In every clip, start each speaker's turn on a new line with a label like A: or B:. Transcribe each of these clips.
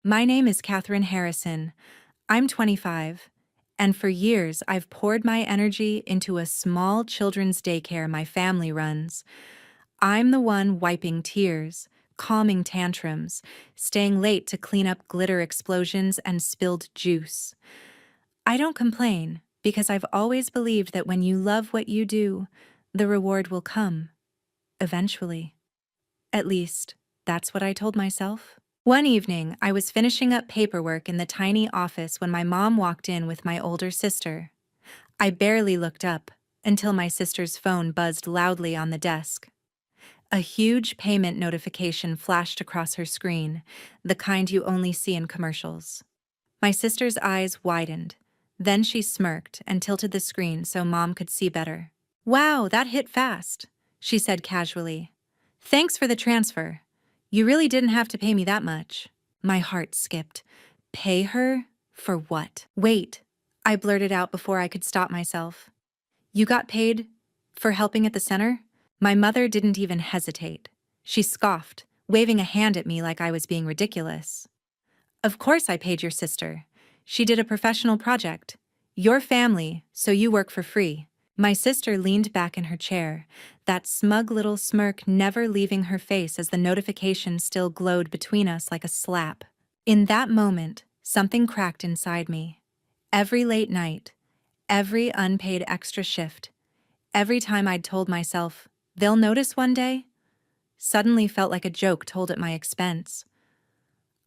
A: My name is Katherine Harrison. I'm 25, and for years I've poured my energy into a small children's daycare my family runs. I'm the one wiping tears, calming tantrums, staying late to clean up glitter explosions and spilled juice. I don't complain because I've always believed that when you love what you do, the reward will come, eventually. At least, that's what I told myself. One evening, I was finishing up paperwork in the tiny office when my mom walked in with my older sister. I barely looked up until my sister's phone buzzed loudly on the desk. A huge payment notification flashed across her screen, the kind you only see in commercials. My sister's eyes widened. Then she smirked and tilted the screen so Mom could see better. "Wow, that hit fast," she said casually. "Thanks for the transfer. You really didn't have to pay me that much." My heart skipped. Pay her? For what? "Wait," I blurted out before I could stop myself. "You got paid for helping at the center?" My mother didn't even hesitate. She scoffed, waving a hand at me like I was being ridiculous. "Of course I paid your sister. She did a professional project. Your family, so you work for free." My sister leaned back in her chair, that smug little smirk never leaving her face as the notification still glowed between us like a slap. In that moment, something cracked inside me. Every late night, every unpaid extra shift, every time I'd told myself, "They'll notice one day," suddenly felt like a joke told at my expense.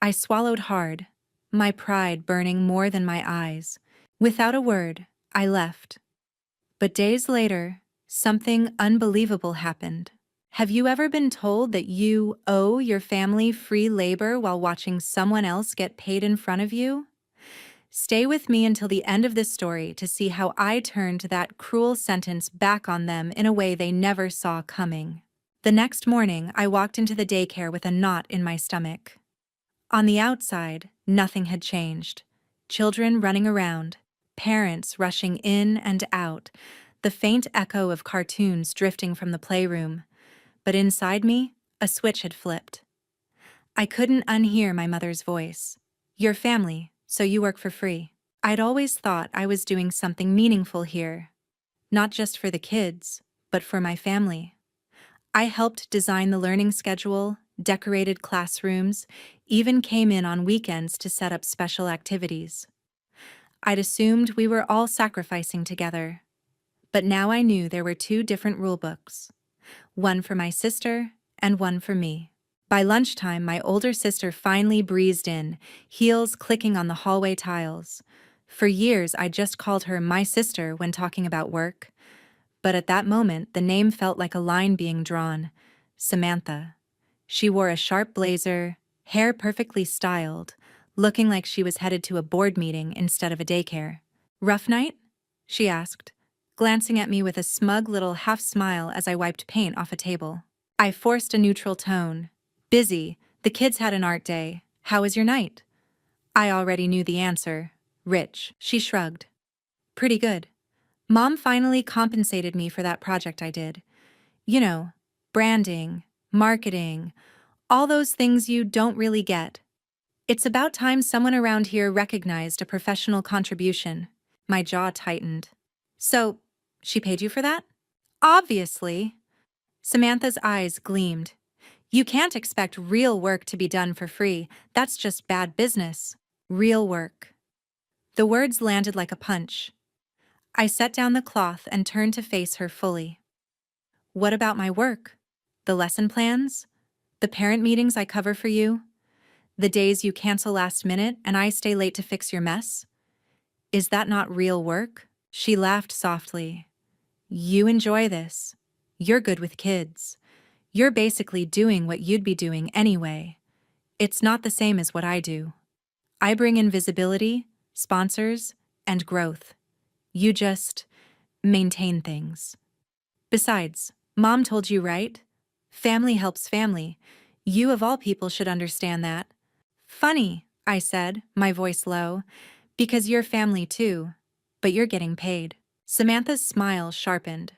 A: I swallowed hard, my pride burning more than my eyes. Without a word, I left. But days later, something unbelievable happened. Have you ever been told that you owe your family free labor while watching someone else get paid in front of you? Stay with me until the end of this story to see how I turned that cruel sentence back on them in a way they never saw coming. The next morning, I walked into the daycare with a knot in my stomach. On the outside, nothing had changed. Children running around, parents rushing in and out, the faint echo of cartoons drifting from the playroom. But inside me, a switch had flipped. I couldn't unhear my mother's voice. "Your family, so you work for free." I'd always thought I was doing something meaningful here. Not just for the kids, but for my family. I helped design the learning schedule, decorated classrooms, even came in on weekends to set up special activities. I'd assumed we were all sacrificing together. But now I knew there were two different rulebooks. One for my sister and one for me. By lunchtime, my older sister finally breezed in, heels clicking on the hallway tiles. For years, I just called her my sister when talking about work. But at that moment, the name felt like a line being drawn. Samantha. She wore a sharp blazer, hair perfectly styled, looking like she was headed to a board meeting instead of a daycare. "Rough night?" she asked, glancing at me with a smug little half-smile as I wiped paint off a table. I forced a neutral tone. "Busy. The kids had an art day. How was your night?" I already knew the answer. "Rich." She shrugged. "Pretty good. Mom finally compensated me for that project I did. You know, branding, marketing, all those things you don't really get. It's about time someone around here recognized a professional contribution." My jaw tightened. "So, she paid you for that?" "Obviously." Samantha's eyes gleamed. "You can't expect real work to be done for free. That's just bad business." Real work. The words landed like a punch. I set down the cloth and turned to face her fully. "What about my work? The lesson plans? The parent meetings I cover for you? The days you cancel last minute and I stay late to fix your mess? Is that not real work?" She laughed softly. "You enjoy this. You're good with kids. You're basically doing what you'd be doing anyway. It's not the same as what I do. I bring in visibility, sponsors, and growth. You just maintain things. Besides, Mom told you right? Family helps family. You of all people should understand that." "Funny," I said, my voice low, "because you're family too, but you're getting paid." Samantha's smile sharpened.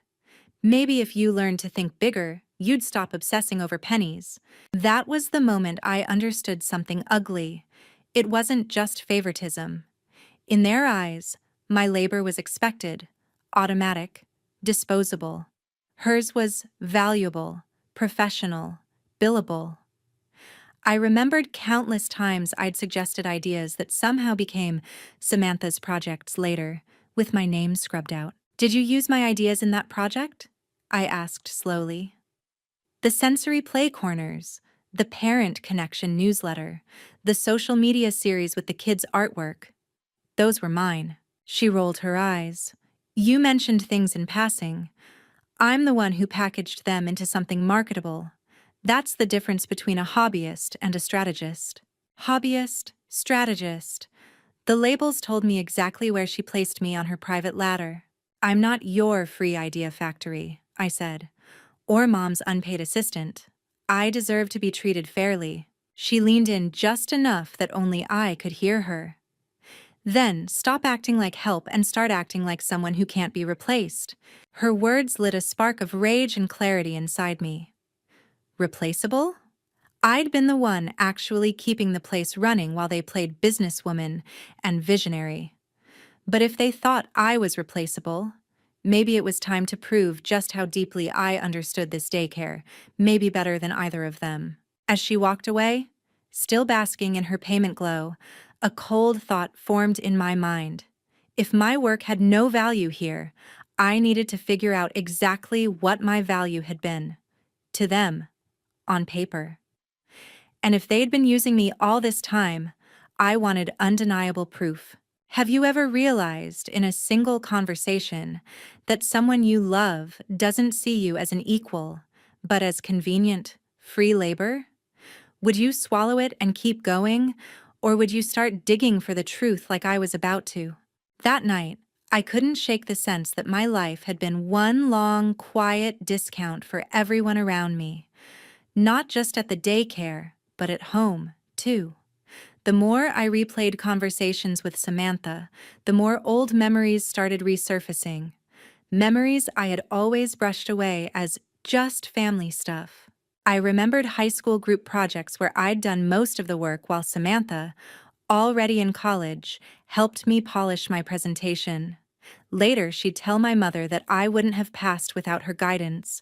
A: "Maybe if you learned to think bigger, you'd stop obsessing over pennies." That was the moment I understood something ugly. It wasn't just favoritism. In their eyes, my labor was expected, automatic, disposable. Hers was valuable, professional, billable. I remembered countless times I'd suggested ideas that somehow became Samantha's projects later, with my name scrubbed out. "Did you use my ideas in that project?" I asked slowly. "The sensory play corners, the parent connection newsletter, the social media series with the kids' artwork. Those were mine." She rolled her eyes. "You mentioned things in passing. I'm the one who packaged them into something marketable. That's the difference between a hobbyist and a strategist." Hobbyist, strategist. The labels told me exactly where she placed me on her private ladder. "I'm not your free idea factory," I said, "or mom's unpaid assistant. I deserve to be treated fairly." She leaned in just enough that only I could hear her. "Then stop acting like help and start acting like someone who can't be replaced." Her words lit a spark of rage and clarity inside me. Replaceable? I'd been the one actually keeping the place running while they played businesswoman and visionary. But if they thought I was replaceable, maybe it was time to prove just how deeply I understood this daycare, maybe better than either of them. As she walked away, still basking in her payment glow, a cold thought formed in my mind. If my work had no value here, I needed to figure out exactly what my value had been. To them, on paper. And if they'd been using me all this time, I wanted undeniable proof. Have you ever realized in a single conversation that someone you love doesn't see you as an equal, but as convenient, free labor? Would you swallow it and keep going, or would you start digging for the truth like I was about to? That night, I couldn't shake the sense that my life had been one long, quiet discount for everyone around me. Not just at the daycare, but at home, too. The more I replayed conversations with Samantha, the more old memories started resurfacing. Memories I had always brushed away as just family stuff. I remembered high school group projects where I'd done most of the work while Samantha, already in college, helped me polish my presentation. Later, she'd tell my mother that I wouldn't have passed without her guidance,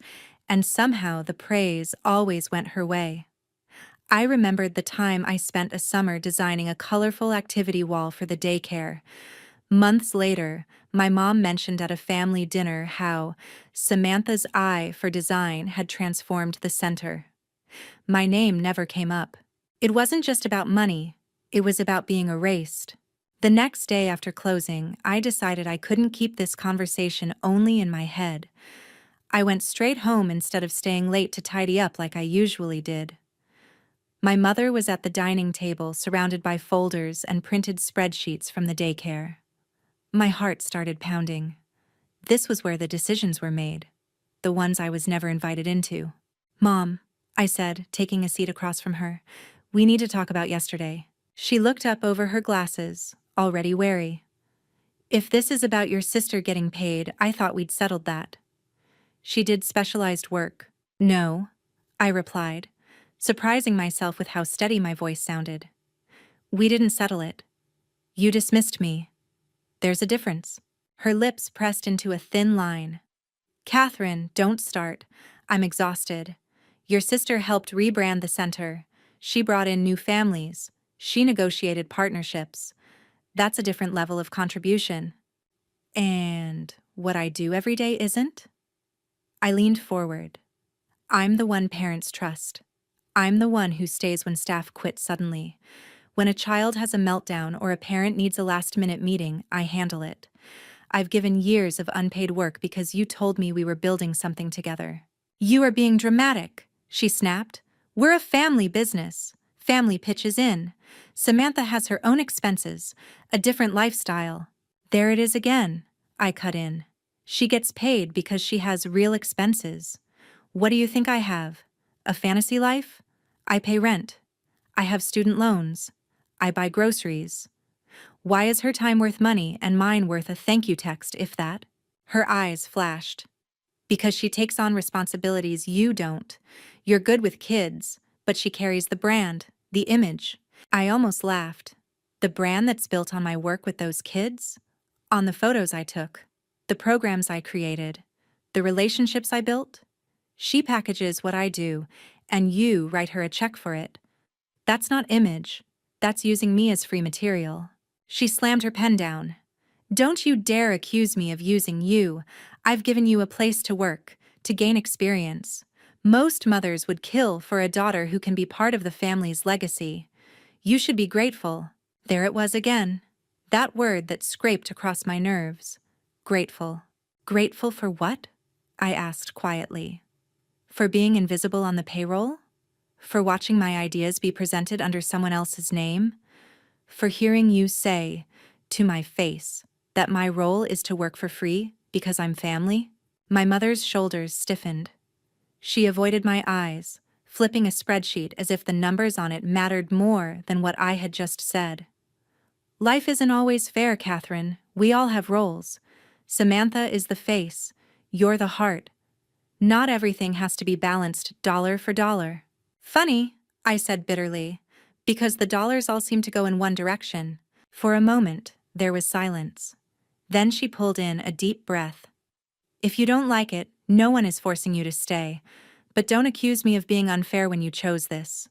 A: and somehow the praise always went her way. I remembered the time I spent a summer designing a colorful activity wall for the daycare. Months later, my mom mentioned at a family dinner how Samantha's eye for design had transformed the center. My name never came up. It wasn't just about money, it was about being erased. The next day after closing, I decided I couldn't keep this conversation only in my head. I went straight home instead of staying late to tidy up like I usually did. My mother was at the dining table surrounded by folders and printed spreadsheets from the daycare. My heart started pounding. This was where the decisions were made, the ones I was never invited into. "Mom," I said, taking a seat across from her, "we need to talk about yesterday." She looked up over her glasses, already wary. "If this is about your sister getting paid, I thought we'd settled that." "She did specialized work." "No," I replied, surprising myself with how steady my voice sounded. "We didn't settle it. You dismissed me. There's a difference." Her lips pressed into a thin line. "Catherine, don't start. I'm exhausted. Your sister helped rebrand the center. She brought in new families. She negotiated partnerships. That's a different level of contribution. And what I do every day isn't?" I leaned forward. I'm the one parents trust. I'm the one who stays when staff quit suddenly. When a child has a meltdown or a parent needs a last-minute meeting, I handle it. I've given years of unpaid work because you told me we were building something together. "You are being dramatic," she snapped. "We're a family business. Family pitches in. Samantha has her own expenses, a different lifestyle." "There it is again," I cut in. "She gets paid because she has real expenses. What do you think I have? A fantasy life? I pay rent. I have student loans. I buy groceries. Why is her time worth money and mine worth a thank you text, if that?" Her eyes flashed. "Because she takes on responsibilities you don't. You're good with kids, but she carries the brand, the image." I almost laughed. The brand that's built on my work with those kids, on the photos I took, the programs I created, the relationships I built. She packages what I do, and you write her a check for it. That's not image. That's using me as free material. She slammed her pen down. Don't you dare accuse me of using you. I've given you a place to work, to gain experience. Most mothers would kill for a daughter who can be part of the family's legacy. You should be grateful. There it was again. That word that scraped across my nerves. Grateful. Grateful for what? I asked quietly. For being invisible on the payroll? For watching my ideas be presented under someone else's name? For hearing you say, to my face, that my role is to work for free because I'm family? My mother's shoulders stiffened. She avoided my eyes, flipping a spreadsheet as if the numbers on it mattered more than what I had just said. Life isn't always fair, Catherine. We all have roles. Samantha is the face. You're the heart. Not everything has to be balanced dollar for dollar. Funny, I said bitterly, because the dollars all seem to go in one direction. For a moment, there was silence. Then she pulled in a deep breath. If you don't like it, no one is forcing you to stay. But don't accuse me of being unfair when you chose this.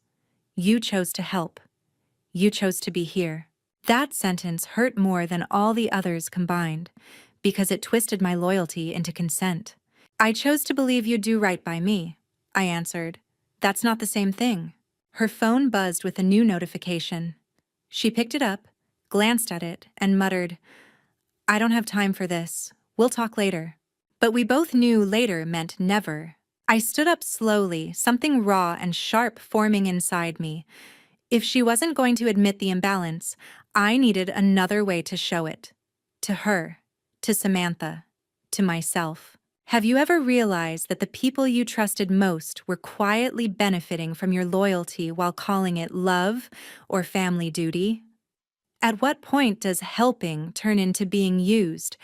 A: You chose to help. You chose to be here. That sentence hurt more than all the others combined, because it twisted my loyalty into consent. I chose to believe you'd do right by me, I answered. That's not the same thing. Her phone buzzed with a new notification. She picked it up, glanced at it, and muttered, I don't have time for this. We'll talk later. But we both knew later meant never. I stood up slowly, something raw and sharp forming inside me. If she wasn't going to admit the imbalance, I needed another way to show it. To her, to Samantha, to myself. Have you ever realized that the people you trusted most were quietly benefiting from your loyalty while calling it love or family duty? At what point does helping turn into being used?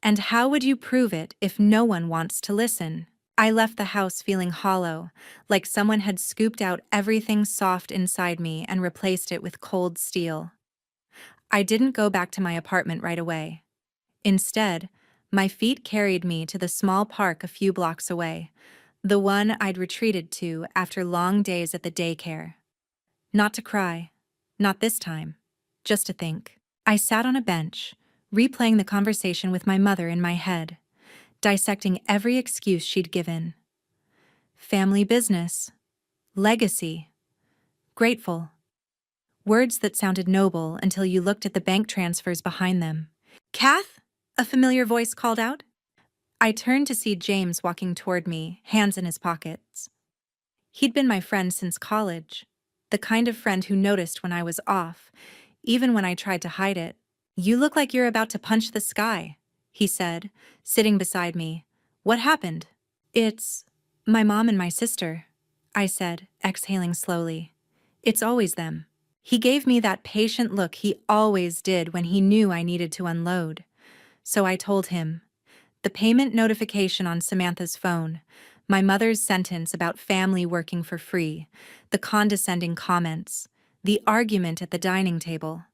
A: And how would you prove it if no one wants to listen? I left the house feeling hollow, like someone had scooped out everything soft inside me and replaced it with cold steel. I didn't go back to my apartment right away. Instead, my feet carried me to the small park a few blocks away, the one I'd retreated to after long days at the daycare. Not to cry, not this time, just to think. I sat on a bench, replaying the conversation with my mother in my head, dissecting every excuse she'd given. Family business, legacy, grateful. Words that sounded noble until you looked at the bank transfers behind them. Kath? A familiar voice called out. I turned to see James walking toward me, hands in his pockets. He'd been my friend since college, the kind of friend who noticed when I was off, even when I tried to hide it. You look like you're about to punch the sky, he said, sitting beside me. What happened? It's my mom and my sister, I said, exhaling slowly. It's always them. He gave me that patient look he always did when he knew I needed to unload. So I told him. The payment notification on Samantha's phone, my mother's sentence about family working for free, the condescending comments, the argument at the dining table.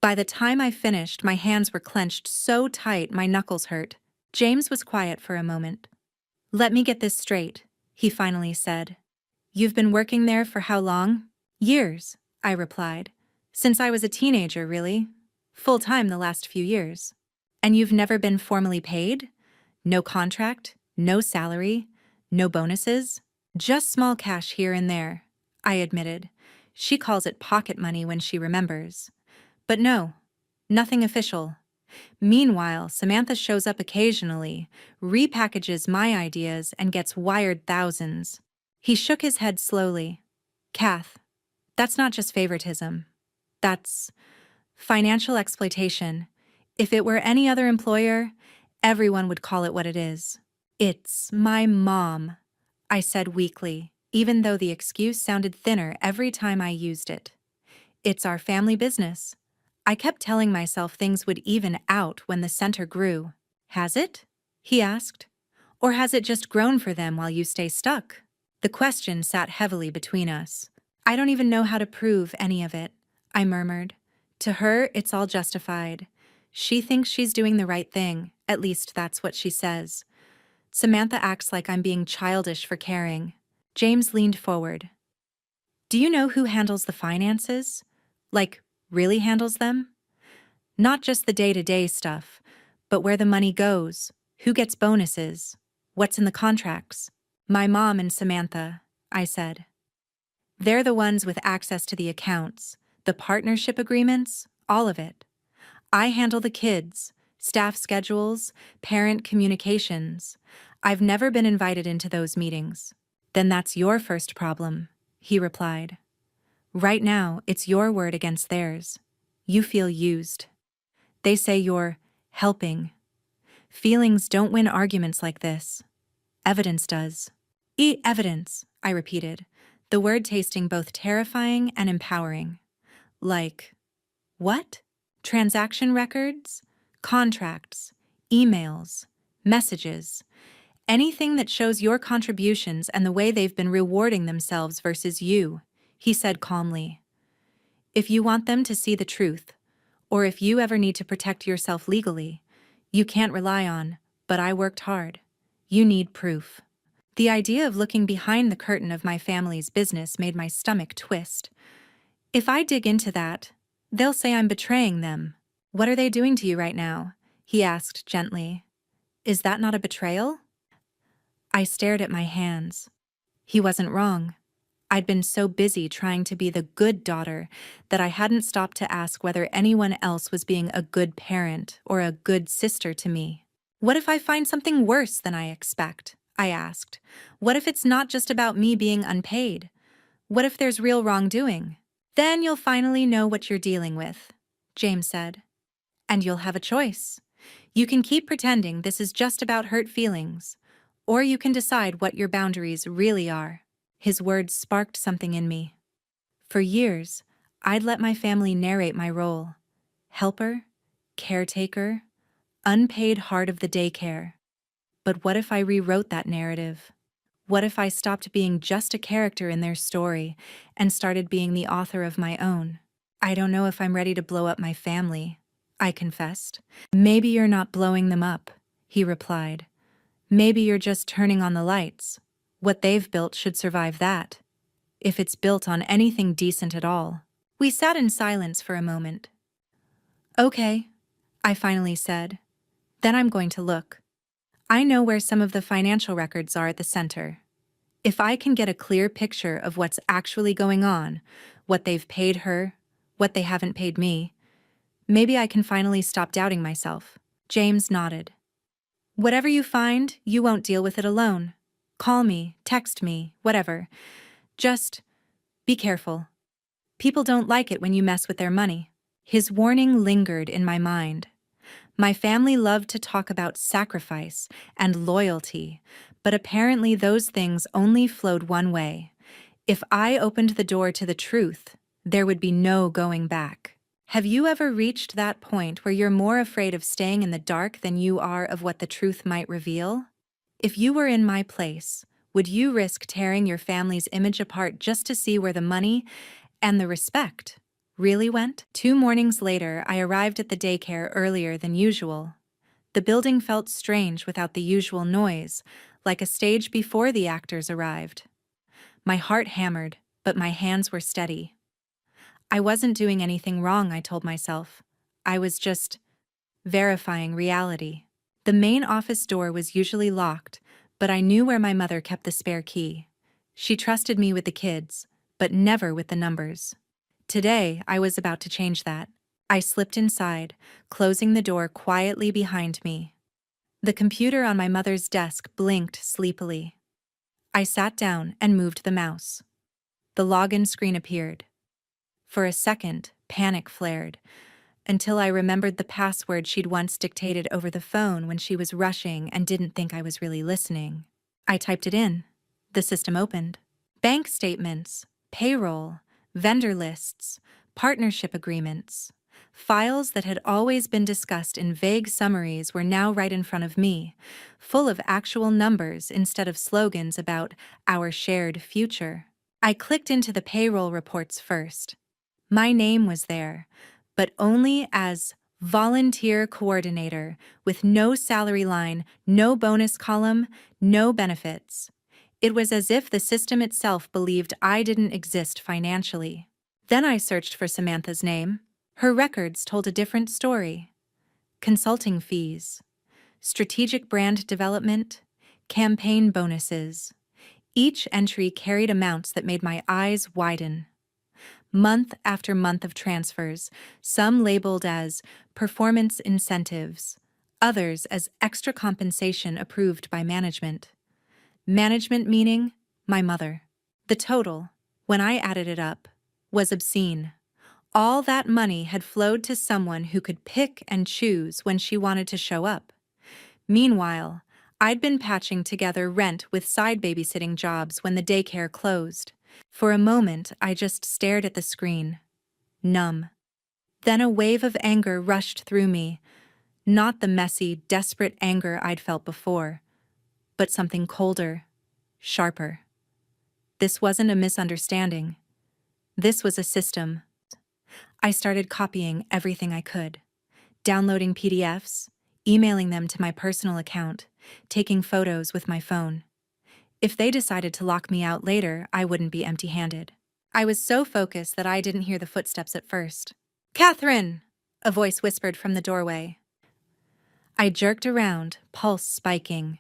A: By the time I finished, my hands were clenched so tight my knuckles hurt. James was quiet for a moment. Let me get this straight, he finally said. You've been working there for how long? Years, I replied. Since I was a teenager, really. Full-time the last few years. And you've never been formally paid? No contract, no salary, no bonuses? Just small cash here and there, I admitted. She calls it pocket money when she remembers. But no, nothing official. Meanwhile, Samantha shows up occasionally, repackages my ideas, and gets wired thousands. He shook his head slowly. Kath, that's not just favoritism. That's financial exploitation. If it were any other employer, everyone would call it what it is. It's my mom, I said weakly, even though the excuse sounded thinner every time I used it. It's our family business. I kept telling myself things would even out when the center grew. Has it? He asked. Or has it just grown for them while you stay stuck? The question sat heavily between us. I don't even know how to prove any of it, I murmured. To her, it's all justified. She thinks she's doing the right thing, at least that's what she says. Samantha acts like I'm being childish for caring. James leaned forward. Do you know who handles the finances? Like, really handles them? Not just the day-to-day stuff, but where the money goes, who gets bonuses, what's in the contracts. My mom and Samantha, I said. They're the ones with access to the accounts, the partnership agreements, all of it. I handle the kids, staff schedules, parent communications. I've never been invited into those meetings. Then that's your first problem, he replied. Right now, it's your word against theirs. You feel used. They say you're helping. Feelings don't win arguments like this. Evidence does. Evidence, I repeated, the word tasting both terrifying and empowering. Like, what? Transaction records? Contracts? Emails? Messages? Anything that shows your contributions and the way they've been rewarding themselves versus you, he said calmly. If you want them to see the truth, or if you ever need to protect yourself legally, you can't rely on, but I worked hard. You need proof. The idea of looking behind the curtain of my family's business made my stomach twist. If I dig into that, they'll say I'm betraying them. What are they doing to you right now? He asked gently. Is that not a betrayal? I stared at my hands. He wasn't wrong. I'd been so busy trying to be the good daughter that I hadn't stopped to ask whether anyone else was being a good parent or a good sister to me. What if I find something worse than I expect? I asked. What if it's not just about me being unpaid? What if there's real wrongdoing? Then you'll finally know what you're dealing with, James said. And you'll have a choice. You can keep pretending this is just about hurt feelings, or you can decide what your boundaries really are. His words sparked something in me. For years, I'd let my family narrate my role. Helper, caretaker, unpaid heart of the daycare. But what if I rewrote that narrative? What if I stopped being just a character in their story and started being the author of my own? I don't know if I'm ready to blow up my family, I confessed. Maybe you're not blowing them up, he replied. Maybe you're just turning on the lights. What they've built should survive that, if it's built on anything decent at all. We sat in silence for a moment. Okay, I finally said. Then I'm going to look. I know where some of the financial records are at the center. If I can get a clear picture of what's actually going on, what they've paid her, what they haven't paid me, maybe I can finally stop doubting myself. James nodded. Whatever you find, you won't deal with it alone. Call me, text me, whatever. Just be careful. People don't like it when you mess with their money. His warning lingered in my mind. My family loved to talk about sacrifice and loyalty, but apparently those things only flowed one way. If I opened the door to the truth, there would be no going back. Have you ever reached that point where you're more afraid of staying in the dark than you are of what the truth might reveal? If you were in my place, would you risk tearing your family's image apart just to see where the money and the respect really went? 2 mornings later, I arrived at the daycare earlier than usual. The building felt strange without the usual noise, like a stage before the actors arrived. My heart hammered, but my hands were steady. I wasn't doing anything wrong, I told myself. I was just verifying reality. The main office door was usually locked, but I knew where my mother kept the spare key. She trusted me with the kids, but never with the numbers. Today, I was about to change that. I slipped inside, closing the door quietly behind me. The computer on my mother's desk blinked sleepily. I sat down and moved the mouse. The login screen appeared. For a second, panic flared, until I remembered the password she'd once dictated over the phone when she was rushing and didn't think I was really listening. I typed it in. The system opened. Bank statements, payroll, vendor lists, partnership agreements. Files that had always been discussed in vague summaries were now right in front of me, full of actual numbers instead of slogans about our shared future. I clicked into the payroll reports first. My name was there, but only as volunteer coordinator with no salary line, no bonus column, no benefits. It was as if the system itself believed I didn't exist financially. Then I searched for Samantha's name. Her records told a different story. Consulting fees, strategic brand development, campaign bonuses. Each entry carried amounts that made my eyes widen. Month after month of transfers, some labeled as performance incentives, others as extra compensation approved by management. Management meaning my mother. The total, when I added it up, was obscene. All that money had flowed to someone who could pick and choose when she wanted to show up. Meanwhile, I'd been patching together rent with side babysitting jobs when the daycare closed. For a moment, I just stared at the screen, numb. Then a wave of anger rushed through me, not the messy, desperate anger I'd felt before, but something colder, sharper. This wasn't a misunderstanding. This was a system. I started copying everything I could, downloading PDFs, emailing them to my personal account, taking photos with my phone. If they decided to lock me out later, I wouldn't be empty-handed. I was so focused that I didn't hear the footsteps at first. "Catherine!" a voice whispered from the doorway. I jerked around, pulse spiking.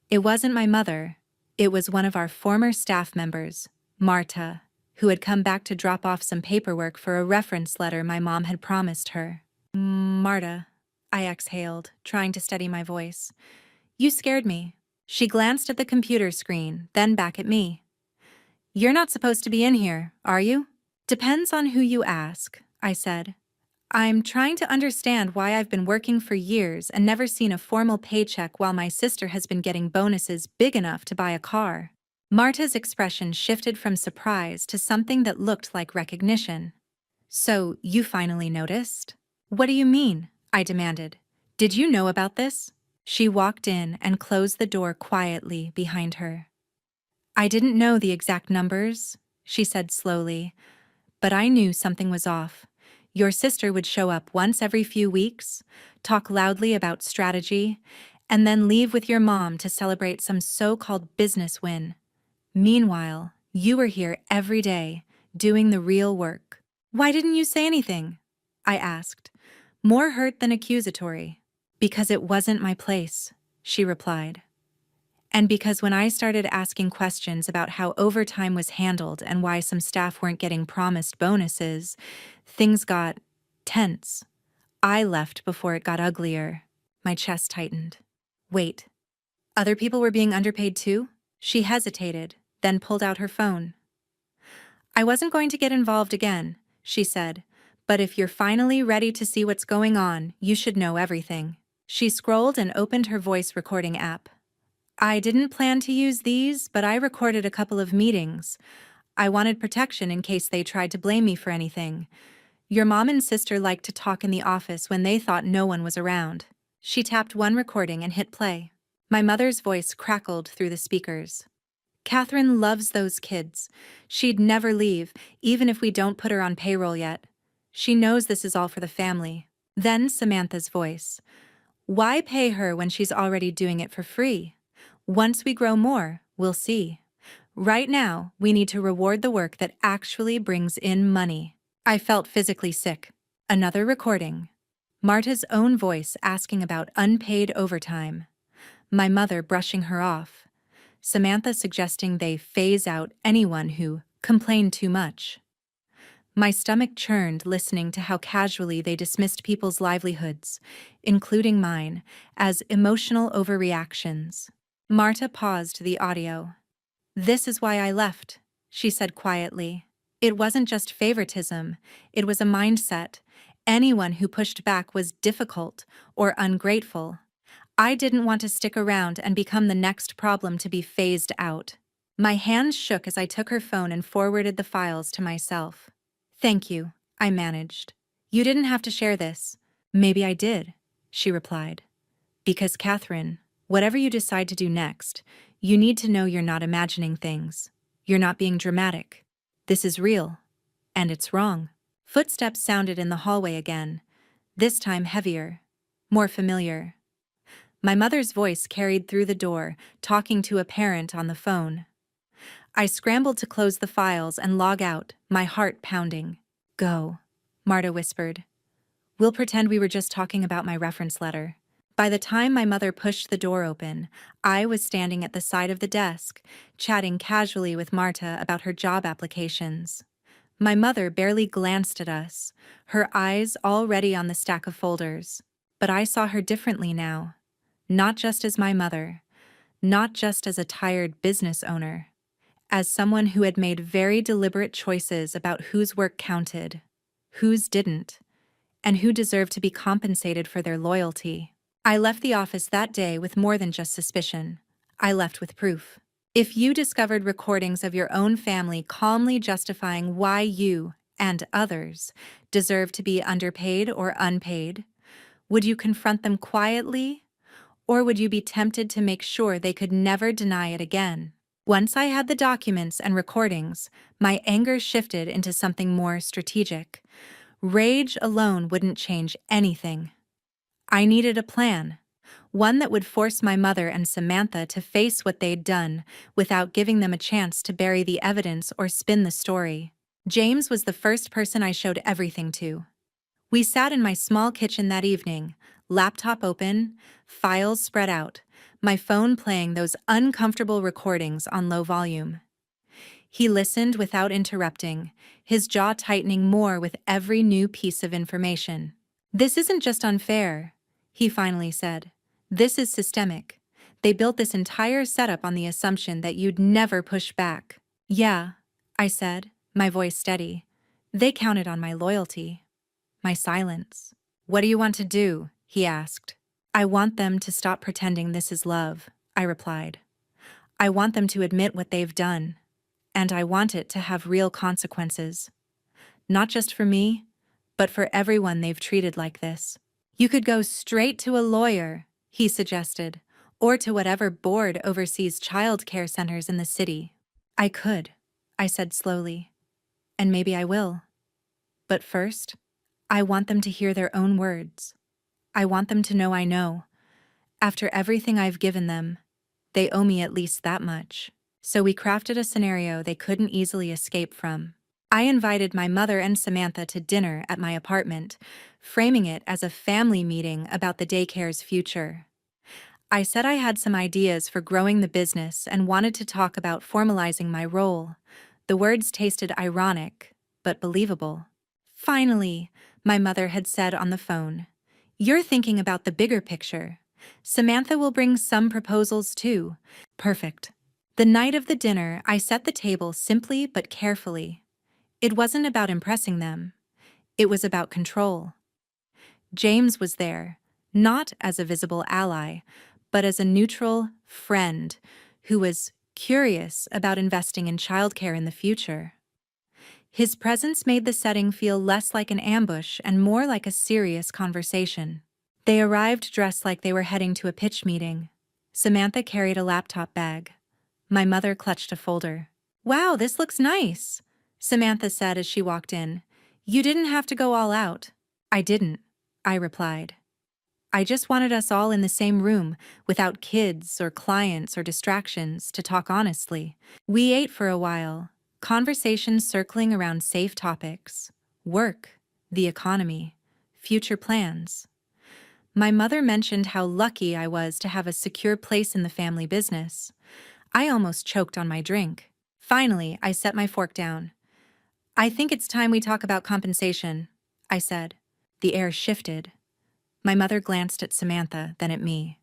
A: It wasn't my mother. It was one of our former staff members, Marta, who had come back to drop off some paperwork for a reference letter my mom had promised her. "Marta," I exhaled, trying to steady my voice. "You scared me." She glanced at the computer screen, then back at me. "You're not supposed to be in here, are you?" "Depends on who you ask," I said. "I'm trying to understand why I've been working for years and never seen a formal paycheck while my sister has been getting bonuses big enough to buy a car." Marta's expression shifted from surprise to something that looked like recognition. "So, you finally noticed?" "What do you mean?" I demanded. "Did you know about this?" She walked in and closed the door quietly behind her. "I didn't know the exact numbers," she said slowly, "but I knew something was off. Your sister would show up once every few weeks, talk loudly about strategy, and then leave with your mom to celebrate some so-called business win. Meanwhile, you were here every day, doing the real work." "Why didn't you say anything?" I asked, more hurt than accusatory. "Because it wasn't my place," she replied. "And because when I started asking questions about how overtime was handled and why some staff weren't getting promised bonuses, things got tense. I left before it got uglier." My chest tightened. "Wait, other people were being underpaid too?" She hesitated, then pulled out her phone. "I wasn't going to get involved again," she said, "but if you're finally ready to see what's going on, you should know everything." She scrolled and opened her voice recording app. "I didn't plan to use these, but I recorded a couple of meetings. I wanted protection in case they tried to blame me for anything. Your mom and sister liked to talk in the office when they thought no one was around." She tapped one recording and hit play. My mother's voice crackled through the speakers. "Catherine loves those kids. She'd never leave, even if we don't put her on payroll yet. She knows this is all for the family." Then Samantha's voice. "Why pay her when she's already doing it for free? Once we grow more, we'll see. Right now, we need to reward the work that actually brings in money." I felt physically sick. Another recording. Marta's own voice asking about unpaid overtime. My mother brushing her off. Samantha suggesting they phase out anyone who complained too much. My stomach churned listening to how casually they dismissed people's livelihoods, including mine, as emotional overreactions. Marta paused the audio. "This is why I left," she said quietly. "It wasn't just favoritism, it was a mindset. Anyone who pushed back was difficult or ungrateful. I didn't want to stick around and become the next problem to be phased out." My hands shook as I took her phone and forwarded the files to myself. "Thank you," I managed. "You didn't have to share this." "Maybe I did," she replied. "Because, Catherine, whatever you decide to do next, you need to know you're not imagining things. You're not being dramatic. This is real, and it's wrong." Footsteps sounded in the hallway again, this time heavier, more familiar. My mother's voice carried through the door, talking to a parent on the phone. I scrambled to close the files and log out, my heart pounding. "Go," Marta whispered. "We'll pretend we were just talking about my reference letter." By the time my mother pushed the door open, I was standing at the side of the desk, chatting casually with Marta about her job applications. My mother barely glanced at us, her eyes already on the stack of folders. But I saw her differently now. Not just as my mother, not just as a tired business owner, as someone who had made very deliberate choices about whose work counted, whose didn't, and who deserved to be compensated for their loyalty. I left the office that day with more than just suspicion. I left with proof. If you discovered recordings of your own family calmly justifying why you, and others, deserve to be underpaid or unpaid, would you confront them quietly, or would you be tempted to make sure they could never deny it again? Once I had the documents and recordings, my anger shifted into something more strategic. Rage alone wouldn't change anything. I needed a plan, one that would force my mother and Samantha to face what they'd done without giving them a chance to bury the evidence or spin the story. James was the first person I showed everything to. We sat in my small kitchen that evening, laptop open, files spread out, my phone playing those uncomfortable recordings on low volume. He listened without interrupting, his jaw tightening more with every new piece of information. "This isn't just unfair," he finally said. "This is systemic. They built this entire setup on the assumption that you'd never push back." "Yeah," I said, my voice steady. "They counted on my loyalty. My silence." "What do you want to do?" he asked. "I want them to stop pretending this is love," I replied. "I want them to admit what they've done. And I want it to have real consequences. Not just for me, but for everyone they've treated like this." "You could go straight to a lawyer," he suggested, "or to whatever board oversees child care centers in the city." "I could," I said slowly. "And maybe I will. But first, I want them to hear their own words. I want them to know I know. After everything I've given them, they owe me at least that much." So we crafted a scenario they couldn't easily escape from. I invited my mother and Samantha to dinner at my apartment, framing it as a family meeting about the daycare's future. I said I had some ideas for growing the business and wanted to talk about formalizing my role. The words tasted ironic, but believable. "Finally," my mother had said on the phone. "You're thinking about the bigger picture. Samantha will bring some proposals too." Perfect. The night of the dinner, I set the table simply but carefully. It wasn't about impressing them. It was about control. James was there, not as a visible ally, but as a neutral friend who was curious about investing in childcare in the future. His presence made the setting feel less like an ambush and more like a serious conversation. They arrived dressed like they were heading to a pitch meeting. Samantha carried a laptop bag. My mother clutched a folder. "Wow, this looks nice," Samantha said as she walked in. "You didn't have to go all out." "I didn't," I replied. "I just wanted us all in the same room, without kids or clients or distractions, to talk honestly." We ate for a while, conversations circling around safe topics: work, the economy, future plans. My mother mentioned how lucky I was to have a secure place in the family business. I almost choked on my drink. Finally, I set my fork down. "I think it's time we talk about compensation," I said. The air shifted. My mother glanced at Samantha, then at me.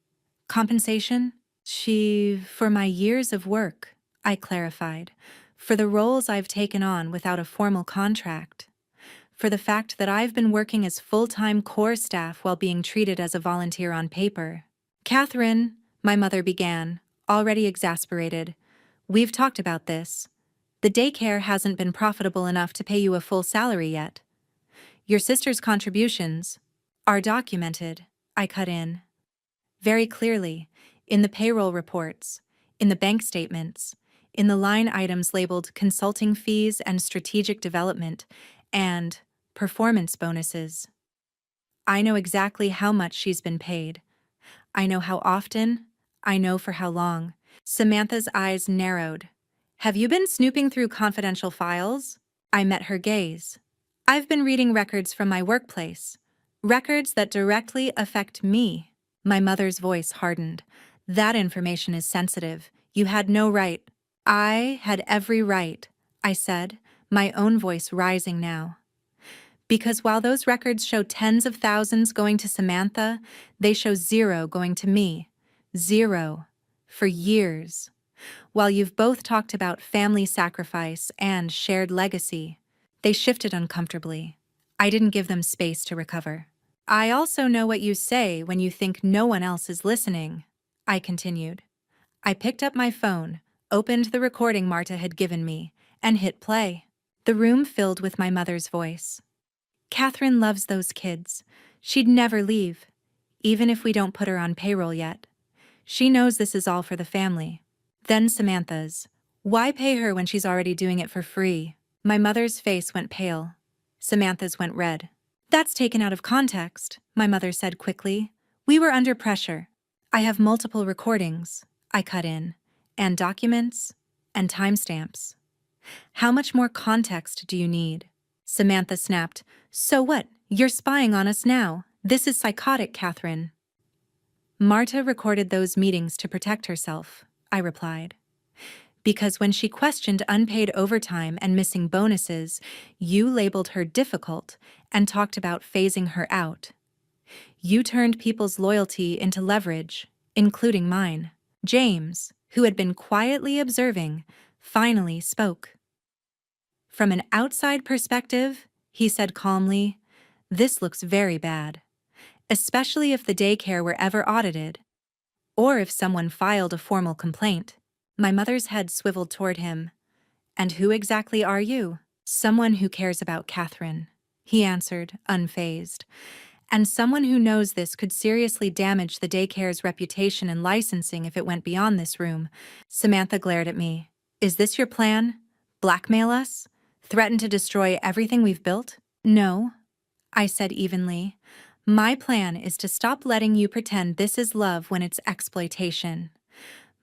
A: "Compensation?" "For my years of work," I clarified. "For the roles I've taken on without a formal contract. For the fact that I've been working as full-time core staff while being treated as a volunteer on paper." "Catherine," my mother began, already exasperated, "we've talked about this. The daycare hasn't been profitable enough to pay you a full salary yet. Your sister's contributions are documented," I cut in. "Very clearly, in the payroll reports, in the bank statements, in the line items labeled consulting fees and strategic development, and performance bonuses. I know exactly how much she's been paid. I know how often. I know for how long. Samantha's eyes narrowed. Have you been snooping through confidential files? I met her gaze. I've been reading records from my workplace. Records that directly affect me. My mother's voice hardened. That information is sensitive. You had no right. I had every right, I said, my own voice rising now. Because while those records show tens of thousands going to Samantha, they show zero going to me. Zero. For years. While you've both talked about family sacrifice and shared legacy, they shifted uncomfortably. I didn't give them space to recover. I also know what you say when you think no one else is listening, I continued. I picked up my phone, opened the recording Marta had given me, and hit play. The room filled with my mother's voice. Catherine loves those kids. She'd never leave, even if we don't put her on payroll yet. She knows this is all for the family. Then Samantha's. Why pay her when she's already doing it for free? My mother's face went pale. Samantha's went red. That's taken out of context, my mother said quickly. We were under pressure. I have multiple recordings, I cut in, and documents, and timestamps. How much more context do you need? Samantha snapped. So what? You're spying on us now. This is psychotic, Catherine. Marta recorded those meetings to protect herself, I replied. Because when she questioned unpaid overtime and missing bonuses, you labeled her difficult and talked about phasing her out. You turned people's loyalty into leverage, including mine. James, who had been quietly observing, finally spoke. From an outside perspective, he said calmly, this looks very bad, especially if the daycare were ever audited, or if someone filed a formal complaint. My mother's head swiveled toward him. And who exactly are you? Someone who cares about Catherine, he answered, unfazed. And someone who knows this could seriously damage the daycare's reputation and licensing if it went beyond this room. Samantha glared at me. Is this your plan? Blackmail us? Threaten to destroy everything we've built? No, I said evenly. My plan is to stop letting you pretend this is love when it's exploitation.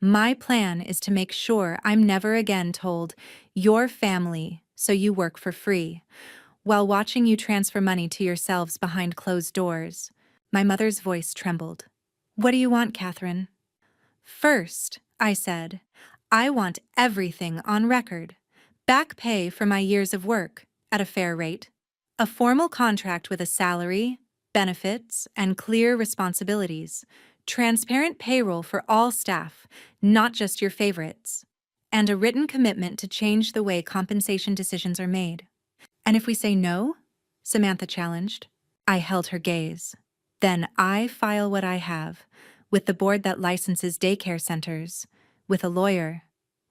A: My plan is to make sure I'm never again told, your family, so you work for free, while watching you transfer money to yourselves behind closed doors. My mother's voice trembled. What do you want, Catherine? First, I said, I want everything on record. Back pay for my years of work, at a fair rate. A formal contract with a salary, benefits, and clear responsibilities. Transparent payroll for all staff, not just your favorites. And a written commitment to change the way compensation decisions are made. And if we say no? Samantha challenged. I held her gaze. Then I file what I have, with the board that licenses daycare centers, with a lawyer,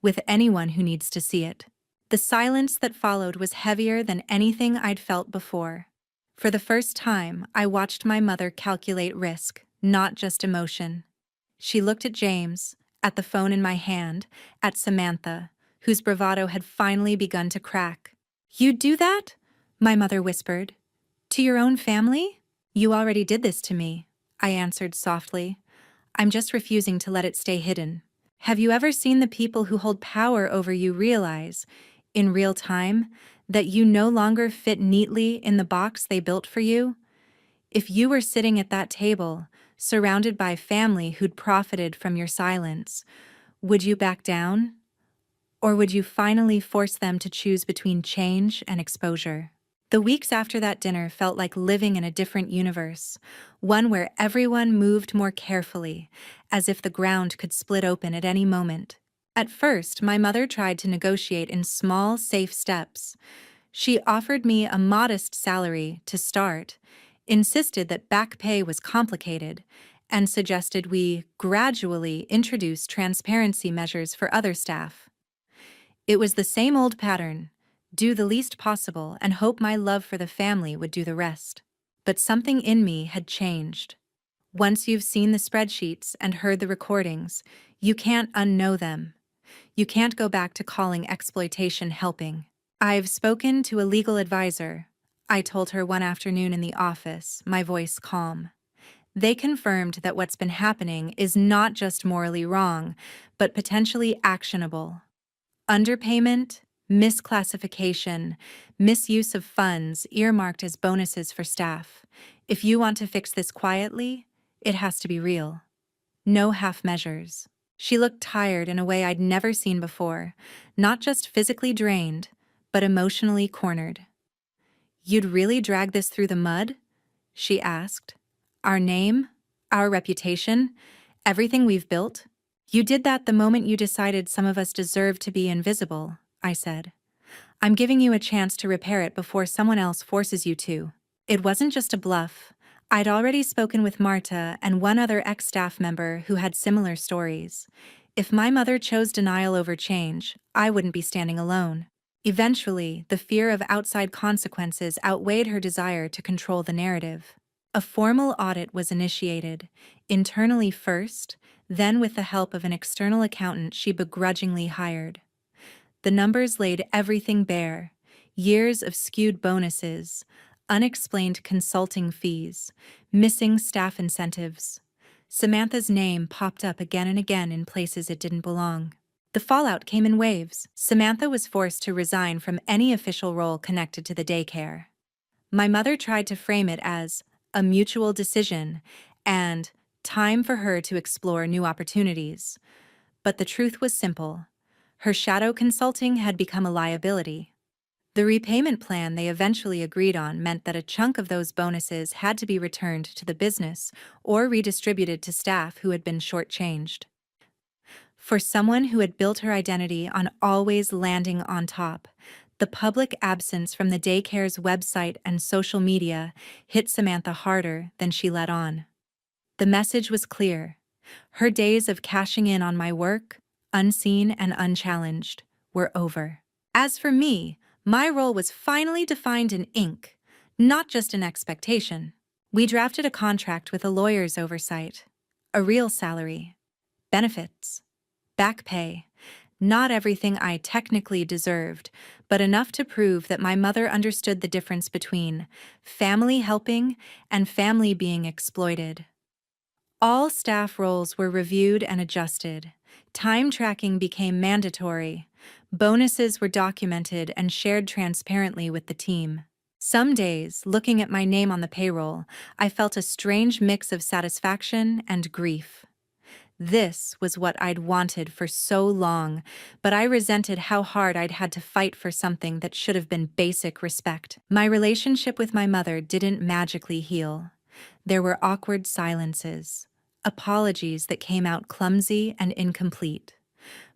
A: with anyone who needs to see it. The silence that followed was heavier than anything I'd felt before. For the first time, I watched my mother calculate risk, not just emotion. She looked at James, at the phone in my hand, at Samantha, whose bravado had finally begun to crack. You'd do that? My mother whispered. To your own family? You already did this to me, I answered softly. I'm just refusing to let it stay hidden. Have you ever seen the people who hold power over you realize, in real time, that you no longer fit neatly in the box they built for you? If you were sitting at that table, surrounded by family who'd profited from your silence, would you back down? Or would you finally force them to choose between change and exposure? The weeks after that dinner felt like living in a different universe, one where everyone moved more carefully, as if the ground could split open at any moment. At first, my mother tried to negotiate in small, safe steps. She offered me a modest salary to start, insisted that back pay was complicated, and suggested we gradually introduce transparency measures for other staff. It was the same old pattern, do the least possible and hope my love for the family would do the rest. But something in me had changed. Once you've seen the spreadsheets and heard the recordings, you can't unknow them. You can't go back to calling exploitation helping. I've spoken to a legal advisor, I told her one afternoon in the office, my voice calm. They confirmed that what's been happening is not just morally wrong, but potentially actionable. Underpayment, misclassification, misuse of funds earmarked as bonuses for staff. If you want to fix this quietly, it has to be real. No half measures. She looked tired in a way I'd never seen before, not just physically drained, but emotionally cornered. "You'd really drag this through the mud?" she asked. "Our name, our reputation, everything we've built?" "You did that the moment you decided some of us deserved to be invisible," I said. "I'm giving you a chance to repair it before someone else forces you to." It wasn't just a bluff. I'd already spoken with Marta and one other ex-staff member who had similar stories. If my mother chose denial over change, I wouldn't be standing alone. Eventually, the fear of outside consequences outweighed her desire to control the narrative. A formal audit was initiated, internally first, then with the help of an external accountant she begrudgingly hired. The numbers laid everything bare: years of skewed bonuses, unexplained consulting fees, missing staff incentives. Samantha's name popped up again and again in places it didn't belong. The fallout came in waves. Samantha was forced to resign from any official role connected to the daycare. My mother tried to frame it as a mutual decision and time for her to explore new opportunities. But the truth was simple. Her shadow consulting had become a liability. The repayment plan they eventually agreed on meant that a chunk of those bonuses had to be returned to the business or redistributed to staff who had been shortchanged. For someone who had built her identity on always landing on top, the public absence from the daycare's website and social media hit Samantha harder than she let on. The message was clear. Her days of cashing in on my work, unseen and unchallenged, were over. As for me, my role was finally defined in ink, not just an expectation. We drafted a contract with a lawyer's oversight, a real salary, benefits, back pay, not everything I technically deserved, but enough to prove that my mother understood the difference between family helping and family being exploited. All staff roles were reviewed and adjusted. Time tracking became mandatory. Bonuses were documented and shared transparently with the team. Some days, looking at my name on the payroll, I felt a strange mix of satisfaction and grief. This was what I'd wanted for so long, but I resented how hard I'd had to fight for something that should have been basic respect. My relationship with my mother didn't magically heal. There were awkward silences, apologies that came out clumsy and incomplete,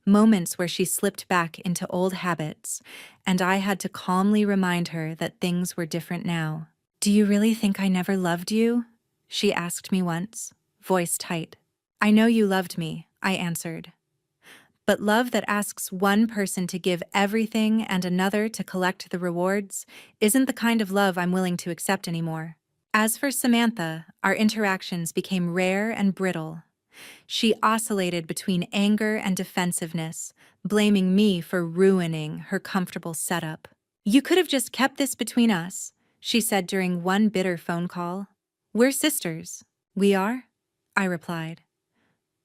A: moments where she slipped back into old habits, and I had to calmly remind her that things were different now. "Do you really think I never loved you?" she asked me once, voice tight. "I know you loved me," I answered. "But love that asks one person to give everything and another to collect the rewards isn't the kind of love I'm willing to accept anymore." As for Samantha, our interactions became rare and brittle. She oscillated between anger and defensiveness, blaming me for ruining her comfortable setup. "You could have just kept this between us," she said during one bitter phone call. "We're sisters." "We are?" I replied.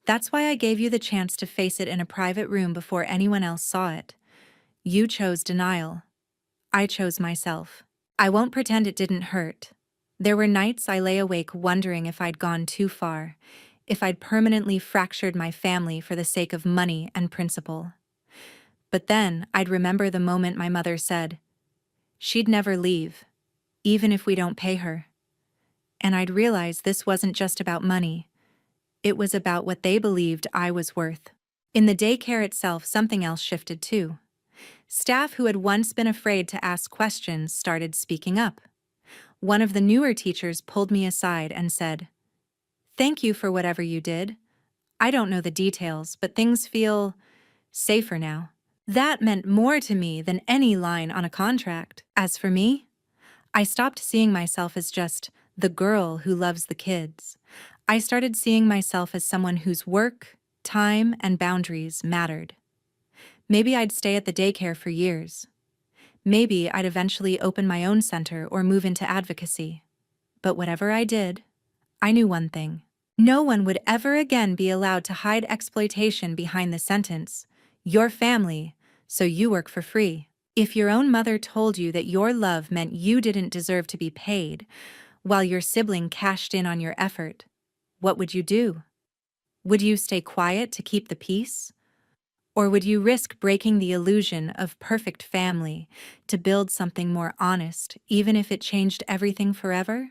A: "That's why I gave you the chance to face it in a private room before anyone else saw it. You chose denial. I chose myself. I won't pretend it didn't hurt. There were nights I lay awake wondering if I'd gone too far, if I'd permanently fractured my family for the sake of money and principle. But then I'd remember the moment my mother said, she'd never leave, even if we don't pay her. And I'd realize this wasn't just about money. It was about what they believed I was worth. In the daycare itself, something else shifted too. Staff who had once been afraid to ask questions started speaking up. One of the newer teachers pulled me aside and said, "Thank you for whatever you did. I don't know the details, but things feel safer now." That meant more to me than any line on a contract. As for me, I stopped seeing myself as just the girl who loves the kids. I started seeing myself as someone whose work, time, and boundaries mattered. Maybe I'd stay at the daycare for years. Maybe I'd eventually open my own center or move into advocacy. But whatever I did, I knew one thing. No one would ever again be allowed to hide exploitation behind the sentence, "Your family, so you work for free." If your own mother told you that your love meant you didn't deserve to be paid, while your sibling cashed in on your effort, what would you do? Would you stay quiet to keep the peace? Or would you risk breaking the illusion of perfect family to build something more honest, even if it changed everything forever?